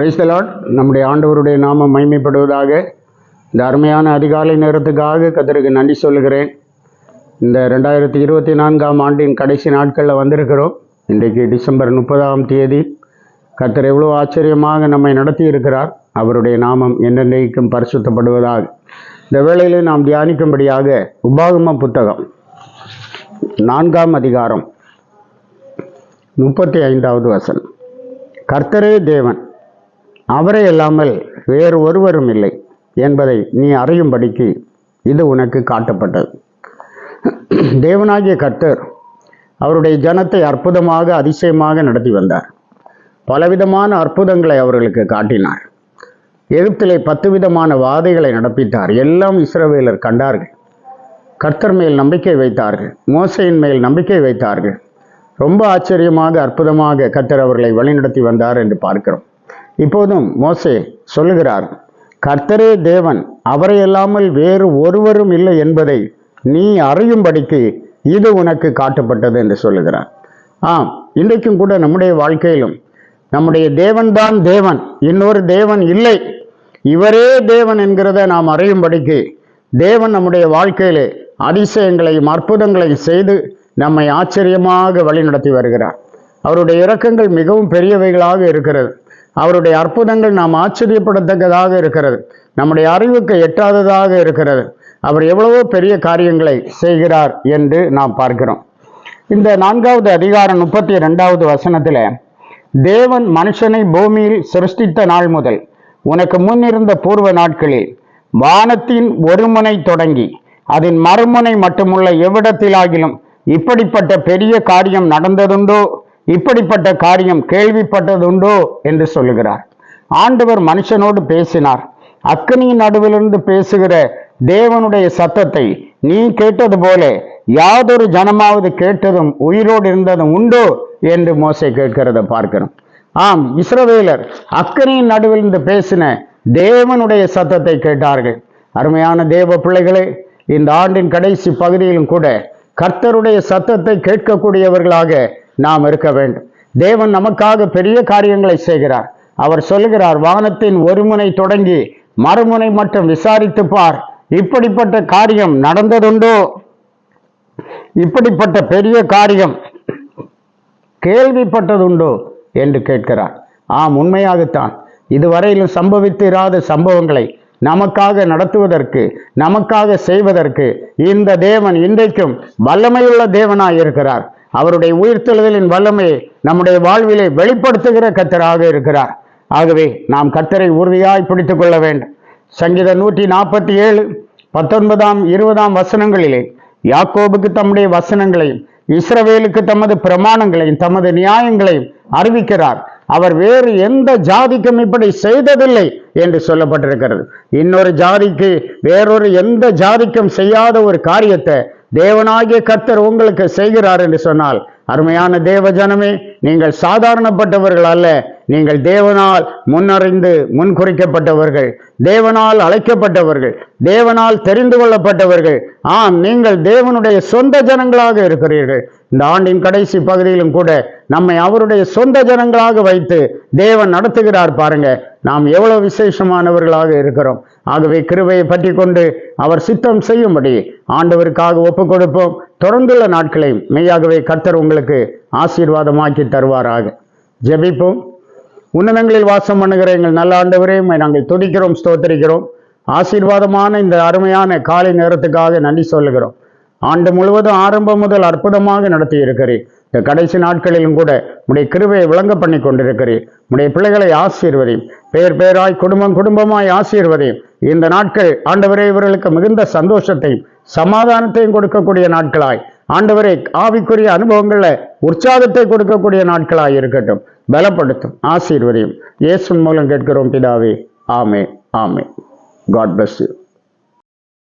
Praise the Lord. நம்முடைய ஆண்டவருடைய நாமம் மகிமைப்படுவதாக. இந்த அருமையான அதிகாலை நேரத்துக்காக கர்த்தருக்கு நன்றி சொல்லுகிறேன். இந்த 2024ஆம் ஆண்டின் கடைசி நாட்களில் வந்திருக்கிறோம். இன்றைக்கு டிசம்பர் 30ஆம் கர்த்தர் எவ்வளோ ஆச்சரியமாக நம்மை நடத்தி இருக்கிறார். அவருடைய நாமம் என்னென்றைக்கும் பரிசுத்தப்படுவதாக. இந்த வேளையில் நாம் தியானிக்கும்படியாக உபாகம புத்தகம் 4ஆம் அதிகாரம் 35வது வசனம். கர்த்தரே தேவன், அவரை அல்லாமல் வேறு ஒருவரும் இல்லை என்பதை நீ அறியும்படிக்கு இது உனக்கு காட்டப்பட்டது. தேவனாகிய கர்த்தர் அவருடைய ஜனத்தை அற்புதமாக அதிசயமாக நடத்தி வந்தார். பலவிதமான அற்புதங்களை அவர்களுக்கு காட்டினார். எகிப்திலே 10 விதமான வாதைகளை நடப்பித்தார். எல்லாம் இஸ்ரவேலர் கண்டார்கள். கர்த்தர் மேல் நம்பிக்கை வைத்தார்கள். மோசையின் மேல் நம்பிக்கை வைத்தார்கள். ரொம்ப ஆச்சரியமாக அற்புதமாக கர்த்தர் அவர்களை வழிநடத்தி வந்தார் என்று பார்க்கிறோம். இப்போதும் மோசே சொல்லுகிறார், கர்த்தரே தேவன், அவரை அல்லாமல் வேறு ஒருவரும் இல்லை என்பதை நீ அறியும்படிக்கு இது உனக்கு காட்டப்பட்டது என்று சொல்லுகிறார். ஆம், இன்றைக்கும் கூட நம்முடைய வாழ்க்கையிலும் நம்முடைய தேவன்தான் தேவன், இன்னொரு தேவன் இல்லை, இவரே தேவன் என்கிறத நாம் அறியும்படிக்கு தேவன் நம்முடைய வாழ்க்கையிலே அதிசயங்களையும் அற்புதங்களையும் செய்து நம்மை ஆச்சரியமாக வழி நடத்தி வருகிறார். அவருடைய இரக்கங்கள் மிகவும் பெரியவைகளாக இருக்கிறது. அவருடைய அற்புதங்கள் நாம் ஆச்சரியப்படத்தக்கதாக இருக்கிறது. நம்முடைய அறிவுக்கு எட்டாததாக இருக்கிறது. அவர் எவ்வளவோ பெரிய காரியங்களை செய்கிறார் என்று நாம் பார்க்கிறோம். இந்த 4வது அதிகாரம் 32வது வசனத்தில், தேவன் மனுஷனை பூமியில் சிருஷ்டித்த நாள் முதல் உனக்கு முன்னிருந்த பூர்வ நாட்களில் வானத்தின் ஒரு முனை தொடங்கி அதன் மறுமுனை மட்டுமுள்ள எவ்விடத்திலாகிலும் இப்படிப்பட்ட பெரிய காரியம் நடந்ததுண்டோ, இப்படிப்பட்ட காரியம் கேள்விப்பட்டதுண்டோ என்று சொல்லுகிறார். ஆண்டவர் மனுஷனோடு பேசினார். அக்கினியின் நடுவிலிருந்து பேசுகிற தேவனுடைய சத்தத்தை நீ கேட்டது போல யாதொரு ஜனமாவது கேட்டதும் உயிரோடு இருந்ததும் உண்டோ என்று மோசே கேட்கிறத பார்க்கிறோம். ஆம், இஸ்ரவேலர் அக்கினியின் நடுவிலிருந்து பேசின தேவனுடைய சத்தத்தை கேட்டார்கள். அருமையான தேவ பிள்ளைகளே, இந்த ஆண்டின் கடைசி பகுதியிலும் கூட கர்த்தருடைய சத்தத்தை கேட்கக்கூடியவர்களாக நாம் இருக்க வேண்டும். தேவன் நமக்காக பெரிய காரியங்களை செய்கிறார். அவர் சொல்லுகிறார், வானத்தின் ஒரு முனை தொடங்கி மறுமுனை மட்டும் விசாரித்து பார், இப்படிப்பட்ட காரியம் நடந்ததுண்டோ, இப்படிப்பட்ட பெரிய காரியம் கேள்விப்பட்டதுண்டோ என்று கேட்கிறார். ஆம், உண்மையாகத்தான் இதுவரையிலும் சம்பவித்திராத சம்பவங்களை நமக்காக நடத்துவதற்கு, நமக்காக செய்வதற்கு இந்த தேவன் இன்றைக்கும் வல்லமையுள்ள தேவனாய் இருக்கிறார். அவருடைய உயிர்த்தெழுதலின் வல்லமையை நம்முடைய வாழ்விலே வெளிப்படுத்துகிற கர்த்தராக இருக்கிறார். ஆகவே நாம் கர்த்தரை உறுதியாய் பிடித்துக் கொள்ள வேண்டும். சங்கீதம் 147 19 20 வசனங்களிலே யாக்கோபுக்கு தம்முடைய வசனங்களையும் இஸ்ரவேலுக்கு தமது பிரமாணங்களையும் தமது நியாயங்களையும் அறிவிக்கிறார். அவர் வேறு எந்த ஜாதிக்கும் இப்படி செய்ததில்லை என்று சொல்லப்பட்டிருக்கிறது. இன்னொரு ஜாதிக்கு, வேறொரு எந்த ஜாதிக்கும் செய்யாத ஒரு காரியத்தை தேவனாகிய கர்த்தர் உங்களுக்கு செய்கிறார் என்று சொன்னால், அருமையான தேவ ஜனமே, நீங்கள் சாதாரணப்பட்டவர்கள் அல்ல. நீங்கள் தேவனால் முன்னறிந்து முன்குறிக்கப்பட்டவர்கள், தேவனால் அழைக்கப்பட்டவர்கள், தேவனால் தெரிந்து கொள்ளப்பட்டவர்கள். ஆம், நீங்கள் தேவனுடைய சொந்த ஜனங்களாக இருக்கிறீர்கள். இந்த ஆண்டின் கடைசி பகுதியிலும் கூட நம்மை அவருடைய சொந்த ஜனங்களாக வைத்து தேவன் நடத்துகிறார். பாருங்க, நாம் எவ்வளவு விசேஷமானவர்களாக இருக்கிறோம். ஆகவே கிருபையை பற்றி கொண்டு அவர் சித்தம் செய்யும்படி ஆண்டவருக்காக ஒப்பு கொடுப்போம். தொடர்ந்துள்ள நாட்களையும் மெய்யாகவே கர்த்தர் உங்களுக்கு ஆசீர்வாதமாக்கி தருவாராக. ஜெபிப்போம். உன்னதங்களில் வாசம் பண்ணுகிற எங்கள் நல்ல ஆண்டவரே, நாங்கள் துதிக்கிறோம், ஸ்தோத்திரிக்கிறோம். ஆசீர்வாதமான இந்த அருமையான காலை நேரத்துக்காக நன்றி சொல்லுகிறோம். ஆண்டு முழுவதும் ஆரம்பம் முதல் அற்புதமாக நடத்தி இருக்கிறீர். இந்த கடைசி நாட்களிலும் கூட உடைய கிருபையை விளங்க பண்ணி கொண்டிருக்கிறீர். உடைய பிள்ளைகளை ஆசீர்வதியும், பேர் பேராய் குடும்பம் குடும்பமாய் ஆசீர்வதியும். இந்த நாட்கள் ஆண்டவரே இவர்களுக்கு மிகுந்த சந்தோஷத்தையும் சமாதானத்தையும் கொடுக்கக்கூடிய நாட்களாய், ஆண்டவரே ஆவிக்குரிய அனுபவங்கள்ல உற்சாகத்தை கொடுக்கக்கூடிய நாட்களாய் இருக்கட்டும். பலப்படுத்தும், ஆசீர்வதியும். இயேசுவின் மூலம் கேட்கிறோம் பிதாவே. ஆமே ஆமே. God bless you.